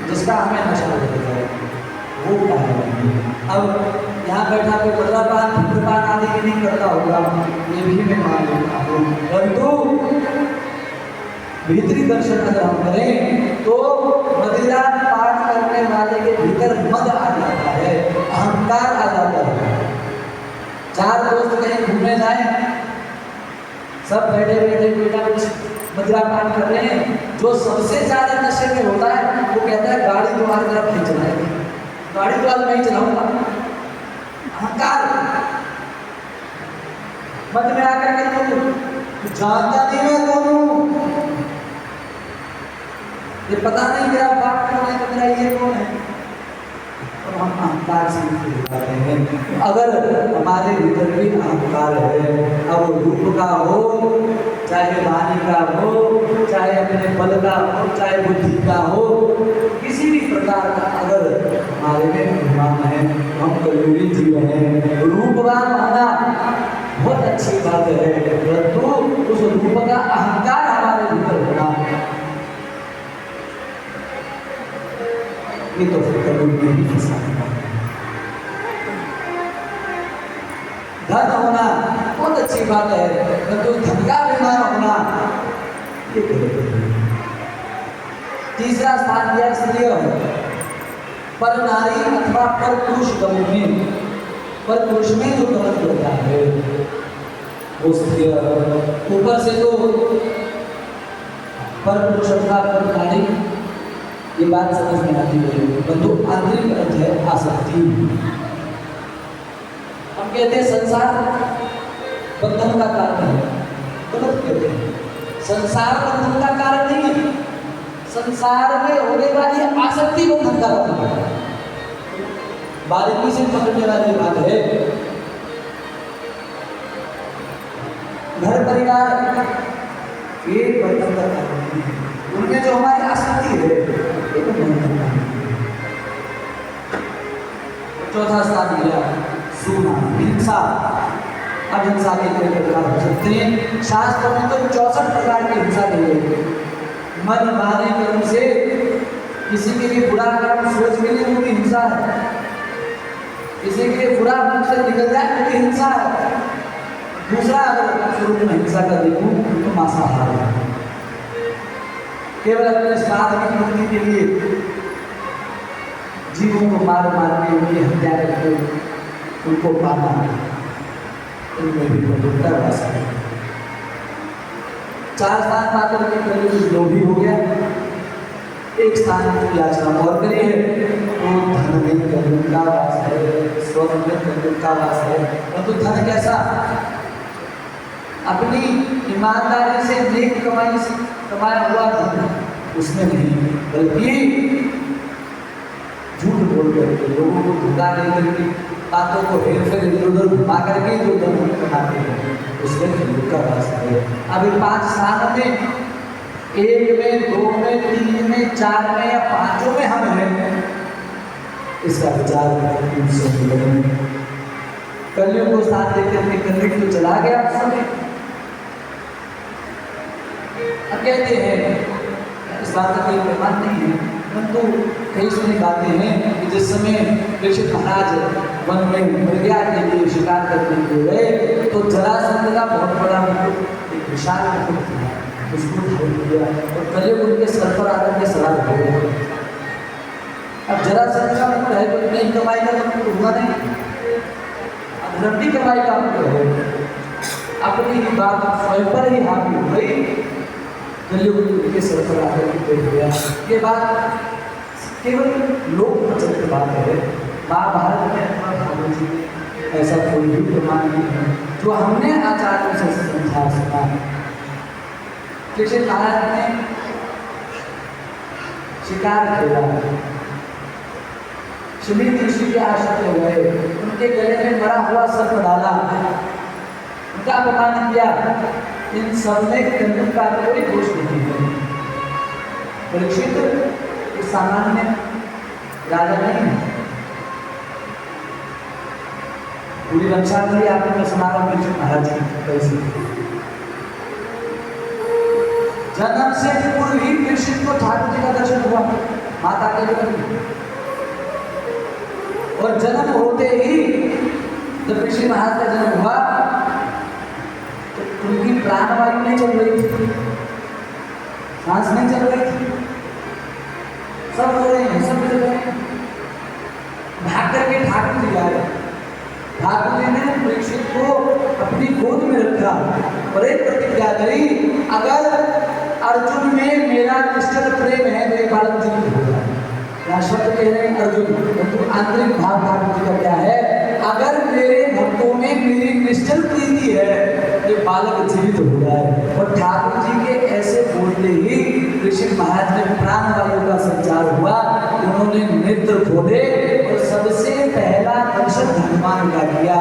जिसका हमें नशा लग जाए वो क्या है। अब यहाँ बैठा कोई मदरापान धूम्रपान आदि भी नहीं करता होगा, ये भी मैं मान लेता हूँ, परंतु भीतरी दर्शन अगर हम करें तो मदिरा पान करने वाले के भीतर मद आ जाता है, अहंकार आ जाता है। चार दोस्त कहीं घूमने जाए, सब बैठे बैठे बेटा मदिरा पान कर रहे हैं, जो सबसे ज्यादा नशे में होता है वो कहता है गाड़ी तुम्हारी तरफ नहीं चलाएगी, गाड़ी तो आज मैं ही चलाऊंगा। अहंकार मद में आकर के तू जानता नहीं मैं कौन हूं, ये पता नहीं मेरा बाप कौन है, मेरा ये कौन है, तो हम अहंकार से जाते हैं। अगर हमारे भीतर भी अहंकार है, अब रूप का हो, चाहे वाणी का हो, चाहे अपने बल का हो, चाहे बुद्धि का हो, किसी भी प्रकार का अगर हमारे में अभिमान है, हम कलयुगी जीव हैं। रूपवान होना बहुत अच्छी बात है, परंतु उस रूप का अहंकार हमारे भीतर होना ये तो फिर कभी नहीं फंसा। धन होना बहुत अच्छी बात है, परंतु धन का अभिमान होना ये गलत है। तीसरा स्थान दिया स्त्रिय, पर नारी अथवा पर पुरुष गमन में, पर पुरुष में जो गमन करता है वो स्त्रिय। ऊपर से तो पर पुरुष अथवा पर नारी ये बात समझ में आती है, परंतु आंतरिक अर्थ है आसक्ति। हम कहते हैं संसार बंधन का कारण है, गलत कहते हैं। संसार बंधन का कारण नहीं है, संसार में होने वाली आसक्ति बंधन का कारण है। बारीकी से पकड़ने वाली बात है। घर परिवार ये बंधन का कारण नहीं है, उनमें जो हमारी आसक्ति है। चौथा स्थान दिया सूना, हिंसा। अब हिंसा के कई प्रकार हो सकते हैं, शास्त्र में तो 64 प्रकार की हिंसा दी गई है। मन माने कर्म से किसी के लिए बुरा कर्म सोच के लिए उनकी हिंसा है, किसी के लिए बुरा मन से निकल जाए उनकी हिंसा है। दूसरा अगर स्वरूप में हिंसा का देखूं तो मांसाहार है, केवल अपने स्वाद की पूर्ति के लिए जीवों को मार मार के उनकी हत्या करके उनको पाना, उनमें भी प्रभुत्ता वास है। चार स्थान पाकर के कलयुग लोभी हो गया, एक स्थान की याचना और करी है, तो धन में कलयुग का वास है, स्वर्ग में कलयुग का वास है। परंतु धन कैसा? अपनी ईमानदारी से नेक कमाई से कमाया हुआ धन उसमें नहीं, बल्कि झूठ बोल करके लोगों को धोखा दे करके बातों को हेरफेर इधर उधर घुमा करके जो धन कमाते हैं उसमें कलयुग का वास है। अभी 5 स्थानों में, 1 में, 2 में, 3 में, 4 में या 5 में हम हैं, इसका विचार कलयुग को साथ देकर के कलयुग तो चला गया समय। अब कहते हैं इस बात का कोई प्रमाण नहीं है, परंतु कई सारी बातें हैं कि जिस समय परीक्षित महाराज वन में मृगया के लिए शिकार करने के लिए गए तो जरासंध का बहुत बड़ा मुकुट, एक विशाल मुकुट था, उसको धारण किया और कलयुग उनके सर पर आकर के सवार हो गया। अब जरासंध का मुकुट है तो नहीं कमाई का मुकुट हुआ नहीं, अब लंबी कमाई का मुकुट है, अपनी ही बात स्वयं पर ही हावी हो गई, कलयुग के सर पर आकर के बैठ गया। ये बात केवल लोक प्रचलित बात है, महाभारत में अथवा भागवत जी में ऐसा कोई भी प्रमाण नहीं है जो हमने आचार्यों से समझा सुना। परीक्षित महाराज ने शिकार खेला, सुमित ऋषि के आश्रित हो गए, उनके गले में मरा हुआ सर्प डाला, उनका अपमान किया, इन सब में कलयुग का कोई दोष नहीं है। परीक्षित सामान्य राजा नहीं है, पूरी रक्षा के लिए आपने समारोह परीक्षित महाराज की कैसे जन्म से पूर्व ही परीक्षित को ठाकुर जी का दर्शन हुआ, माता के गर्भ में। और जन्म होते ही जब ऋषि महाराज का जन्म हुआ तो उनकी प्राणवायु नहीं चल रही थी, सांस नहीं चल रही थी, सब रो रहे हैं, सब रो रहे हैं। भाग करके ठाकुर जी आए। ठाकुर जी ने परीक्षित को अपनी गोद में रखा और एक प्रतिज्ञा करी, अगर अर्जुन में मेरा निष्ठल प्रेम है मेरे बालक जीवित होगा। यहाँ शब्द कह रहे हैं अर्जुन, तो आंतरिक भाव ठाकुर जी का क्या है, अगर मेरे भक्तों में मेरी निष्ठल प्रीति है ये बालक जीवित हो जाए। और ठाकुर जी के ऐसे बोलते ही ऋषि महाराज में प्राणवायु का संचार हुआ, उन्होंने नेत्र खोले और सबसे पहला दर्शन हनुमान का किया।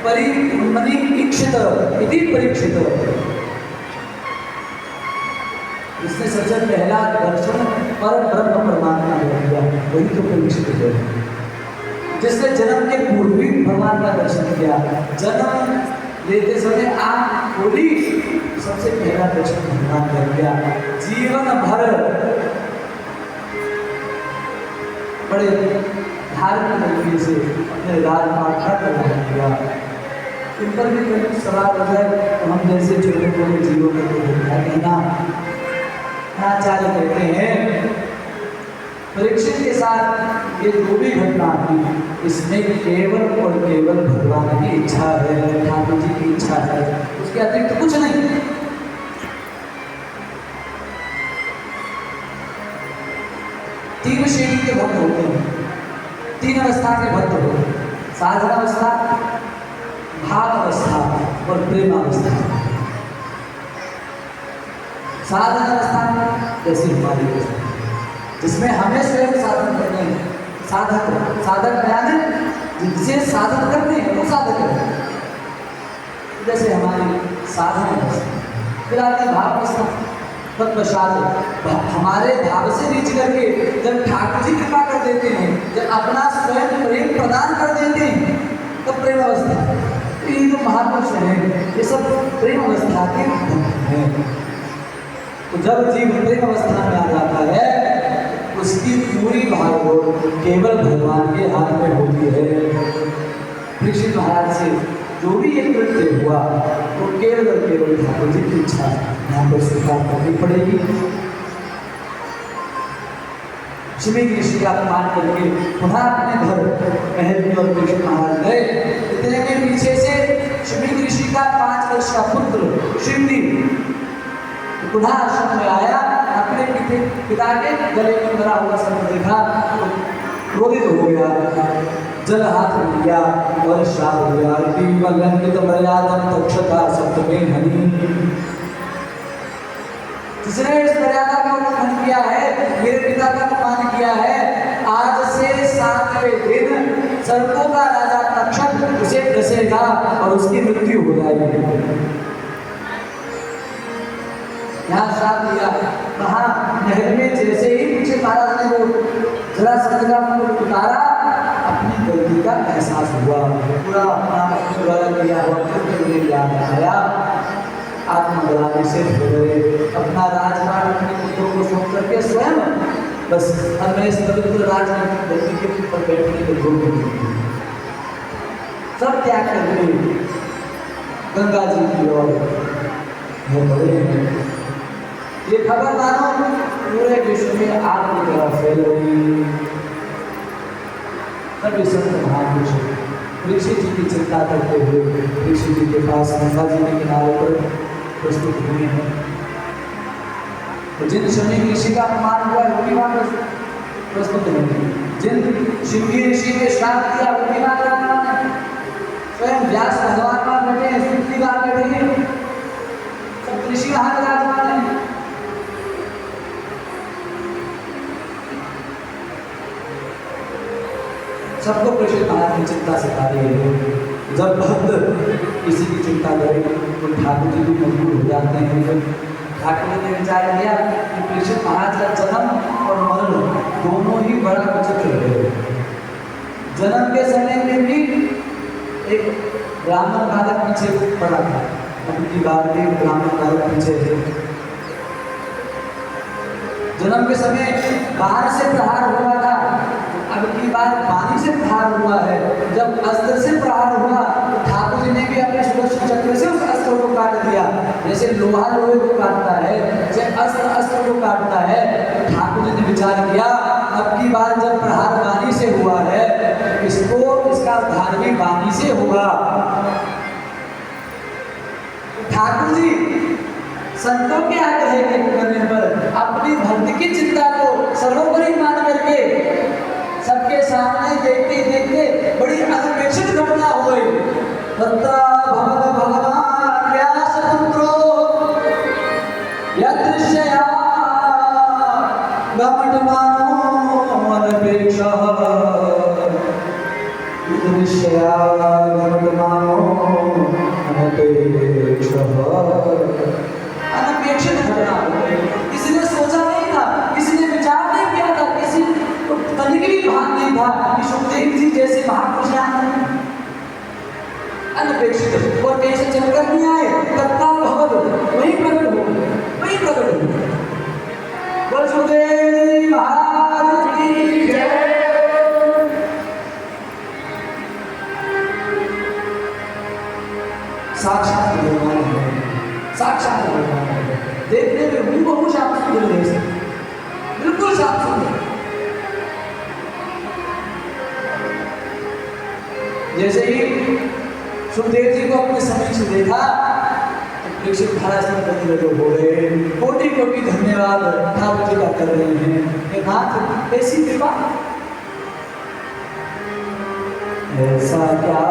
परिमणि इक्षित इति परीक्षित, इसने सबसे पहला दर्शन पर ब्रह्म परमात्मा को किया, वही तो परीक्षित है। जिसने जन्म के पूर्व भी भगवान का दर्शन किया, जन्म लेते समय आँख खोली, सबसे पहला दर्शन भगवान कर गया। जीवन भर बड़े धार्मिक तरीके से अपने राजपाट का निर्वहन किया। इन पर भी कभी सवाल हो जाए तो हम जैसे छोटे छोटे जीवों में कहना आचार्य कहते हैं, परीक्षित के साथ ये जो भी घटना थी इसमें केवल और केवल भगवान की इच्छा है, ठाकुर जी की इच्छा है, उसके अतिरिक्त कुछ नहीं। तीन श्रेणी के भक्त होते हैं, तीन अवस्था के भक्त होते हैं, साधना अवस्था, भाव अवस्था और प्रेम अवस्था। साधना अवस्था जैसे हमारी अवस्था जिसमें हमें स्वयं साधन करने हैं, साधक बयान जिसे साधन करते हैं वो साधक है। जैसे हमारी साधना अवस्था, फिर आती भाव अवस्था, तत्पश्चात हमारे भाव से नीचे करके जब ठाकुर जी कृपा कर देते हैं, जब अपना स्वयं प्रेम प्रदान कर देते हैं, तब प्रेम अवस्था। ये जो महापुरुष हैं ये सब प्रेम अवस्था के भक्त हैं। तो जब जीव प्रेम अवस्था में आ जाता है उसकी पूरी भागदौड़ केवल भगवान के हाथ में होती है। परीक्षित महाराज से जो भी एक कृत्य हुआ तो केवल और केवल ठाकुर जी की इच्छा यहाँ पर स्वीकार करनी पड़ेगी। शिवी ऋषि का अपमान करके पुनः अपने घर महल में और परीक्षित महाराज गए। इतने में पीछे से शिवी ऋषि का 5 वर्ष का पुत्र शिवनी पुनः आश्रम में आया, अपने पिता के गले में धरा हुआ सब देखा तो क्रोधित हो गया, जल हाथ में लिया और श्राप दिया, जिसने इस मर्यादा का उल्लंघन किया है, मेरे पिता का अपमान किया है, आज से 7वें दिन सर्पों का राजा तक्षक उसे डसेगा और उसकी मृत्यु हो जाएगी। यहाँ श्राप दिया, कहा नहर में जैसे ही पीछे महाराज ने वो जरा सदका को उतारा, अपनी गलती का एहसास हुआ, पूरा अपना द्वारा किया हुआ कृत्य याद आया, आत्मग्लानि से भरे अपना राजपाट अपने पुत्रों को सौंप करके स्वयं बस अब मैं इस पवित्र राजनीतिक गलती के ऊपर बैठने के योग सब त्याग करके गंगा जी की ओर बढ़े। ये खबर मानो पूरे विश्व में आग की तरह फैल रही। सभी संत महापुरुष ऋषि जी की चिंता करते हुए ऋषि जी के पास गंगा जी के किनारे पर प्रस्तुत हुए हैं। तो जिन शनि ऋषि का अपमान हुआ वो भी वहां प्रस्तुत होंगे, जिन शिवजी ऋषि के श्राप दिया वो भी वहां स्वयं व्यास भगवान वहां बैठे हैं, सुखी वहां बैठे हैं, सब ऋषि वहां विराजमान है। सबको परीक्षित महाराज की चिंता सिखा रही है। जब भक्त किसी की चिंता करे तो ठाकुर जी भी मजबूर हो जाते हैं। जब ठाकुर जी ने विचार किया कि परीक्षित महाराज का जन्म और मरण दोनों ही बड़ा विचित्र है। जन्म के समय में भी एक ब्राह्मण बालक पीछे पड़ा था, अब की बात में ब्राह्मण बालक पीछे थे। जन्म के समय बाहर से प्रहार हुआ था, अब की बार पानी से प्रहार हुआ है। जब अस्त्र से प्रहार हुआ तो ठाकुर जी ने भी अपने सुदर्शन चक्र से उस अस्त्र को काट दिया। जैसे लोहा लोहे को काटता है, जैसे अस्त्र अस्त्र को काटता है। तो ठाकुर जी ने विचार किया अब की बार जब प्रहार वाणी से हुआ है, इसका उद्धार भी वाणी से होगा। ठाकुर जी संतों के आग्रह के करने पर अपनी भक्ति की चिंता को सर्वोपरि मान करके सबके सामने देखते देखते बड़ी अनपेक्षित घटना हुई। तत्र भगवत भगवान व्यासपुत्रो यदृश्यया गमटमानो अनपेक्षः यदृश्यया गमटमानो अनपेक्षः। अनपेक्षित घटना किसी ने सोचा नहीं था, किसी ने विचार नहीं किया था, किसी को तनिक भी भान नहीं था कि सुखदेव जी जैसे महापुरुष यहाँ अनपेक्षित और कैसे चलकर नहीं आए। तत्काल भगवत वही प्रकट हो गए, वही प्रकट हो गए। बोल सुखदेव महाराज की जय। साक्षात भगवान है, साक्षात भगवान है। देखने में हूबहू श्याम सुंदर जैसे, बिल्कुल श्याम सुंदर। जैसे ही सुखदेव जी को अपने समीप से देखा, परीक्षित महाराज ने करने लगे, हो गए कोटि कोटि धन्यवाद ठाकुर जी का कर रहे हैं। नाथ ऐसी कृपा, ऐसा क्या